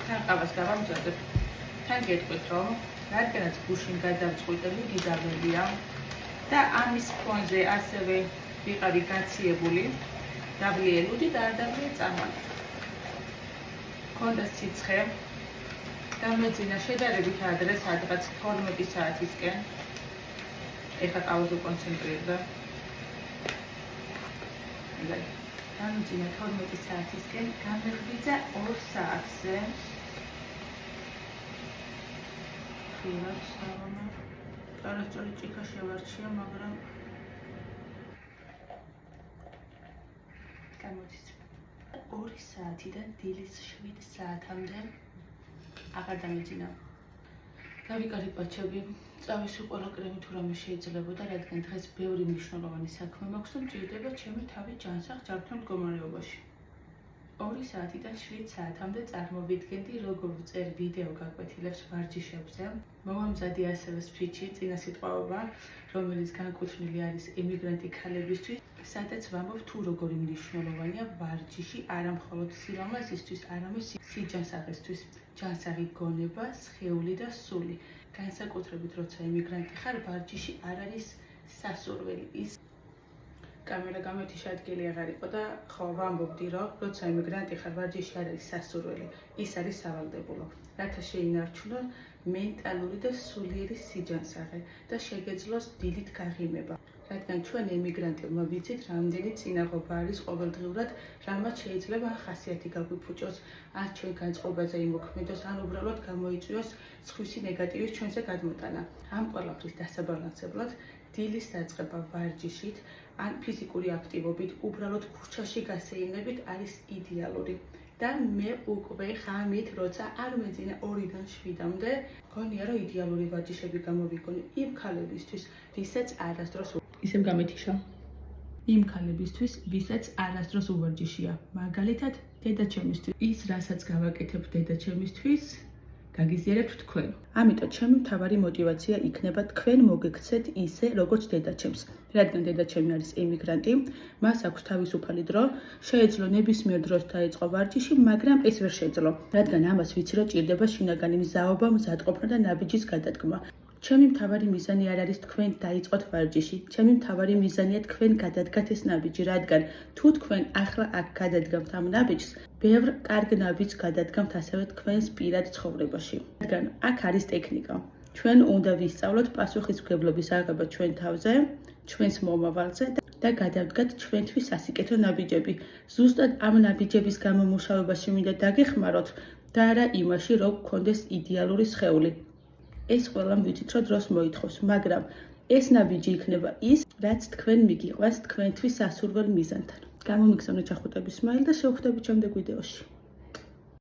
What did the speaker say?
თან ყავას გავამზადებ. თან გეტყვით, რომ რადგანაც გუშინ გადავწყვიტე გიდაველია და ამის ფონზე ასევე ვიყავი გაციებული, დავლიელუდი და არ დავლიე წარმატება. მქონდა სიცხე დამეძინა შედარებით ადრე, სადღაც 12 საათისკენ. ეხლა ყავაზე კონცენტრირდა. დამეძინა 12 საათისკენ, გამეღვიძა 2 საათზე. ხილად საღამო. არასწორი ჭიქა შევარჩია, მაგრამ გამოდის. 2 საათიდან დილის 7 საათამდე აღარ დამეძინა. დავიკარით ბაჩები, წავისვი ყველა კრემი თუ რამე შეიძლებოდა, რადგან დღეს ბევრი მნიშვნელოვანი საქმე მაქვს და მჭირდება ჩემი თავი ჯანსაღ ჯანმრთელ მდგომარეობაში. 2 საათიდან 7 საათამდე წარმოვიდგენდი, როგორ ვწერ ვიდეო გაკვეთილებს ვარჯიშებზე. მოვამზადე ასევე სპიჩი, წინა სიტყვაობა, რომელიც განკუთვნილი არის ემიგრანტი ქალებისთვის, სადაც ვამბობ თუ როგორი მნიშვნელოვანია ვარჯიში არა მხოლოდ სილამაზისთვის, არამედ სიჯანსაღისთვის. ჯანსაღი გონება, სხეული და სული. განსაკუთრებით როცა ემიგრანტი ხარ, ვარჯიში არ არის სასურველი. ის კამერა გამეთიშ ადგილი აღარ იყო და ხო ვამბობდი, რომ როცა ემიგრანტი ხარ, ვარჯიში არ არის სასურველი, ის არის სავალდებულო. რათა შეინარჩუნო მენტალური და სულიერი სიჯანსაღე და შეგეძლოს დილით გაღიმება. რადგან ჩვენ ემიგრანტებმა ვიცით, რამდენი წინაღობა არის ყოველდღიურად, რამაც შეიძლება ხასიათი გაგვიფუჭოს, ან ჩვენ განწყობაზე იმოქმედოს, ან უბრალოდ გამოიწვიოს სხვისი ნეგატივის ჩვენზე გადმოტანა. ამ ყველაფრის დასაბალანსებლად დილის დაწყება ვარჯიშით, ან ფიზიკური აქტივობით, უბრალოდ ქუჩაში გასეირნებით არის იდეალური. და მე უკვე ხამით, როცა არ მეძინა 2-დან 7-მდე, გონია რომ იდეალური ვარჯიშები გამოვიგონი იმ ქალებისთვის, ვისაც არასდროს ისევ გამეთიშა. იმ ქალებისთვის, ვისაც არასდროს უვარჯიშია. მაგალითად, დედაჩემისთვის. ის, რასაც გავაკეთებ დედაჩემისთვის, გაგიზიარებთ თქვენ. ამიტომ ჩემი მთავარი мотиваცია იქნება თქვენ მოგექცეთ ისე, როგორც დედაჩემს. რადგან დედაჩემი არის ემიგრანტი, მას აქვს თავისუფალი დრო, შეეძლო ნებისმიერ დროს დაეწყო ვარჯიში, მაგრამ ეს ვერ შეძლო, რადგან ამას ვიცი, რომ ჭირდება შინაგანი მზაობა, მზადყოფნა და ნაბიჯის გადადგმა. ჩემი მთავარი მიზანი არ არის თქვენ დაიწყოთ ვარჯიში. ჩემი მთავარი მიზანია თქვენ გადადგათ ეს ნაბიჯი, რადგან თუ თქვენ ახლა აქ გადადგამთ ამ ნაბიჯს, ბევრ კარგ ნაბიჯს გადადგამთ ასევე თქვენს პირად ცხოვრებაში. რადგან აქ არის ტექნიკა. ჩვენ უნდა ვისწავლოთ პასუხისმგებლობის აღება ჩვენ თავზე, ჩვენს მომავალზე და გადავდგათ ჩვენთვის სასიკეთო ნაბიჯები. ზუსტად ამ ნაბიჯების გამომუშავებაში მინდა დაგეხმაროთ და არა იმაში, რომ გქონდეს იდეალური სხეული. ეს ყველამ ვიცით, რომ დროს მოითხოვს, მაგრამ ეს ნაბიჯი იქნება ის, რაც თქვენ მიგიყვანს თქვენთვის სასურველ მიზანთან. გამომიგზავნე ჩახუტების მაილ და შევხვდებით შემდეგ ვიდეოში.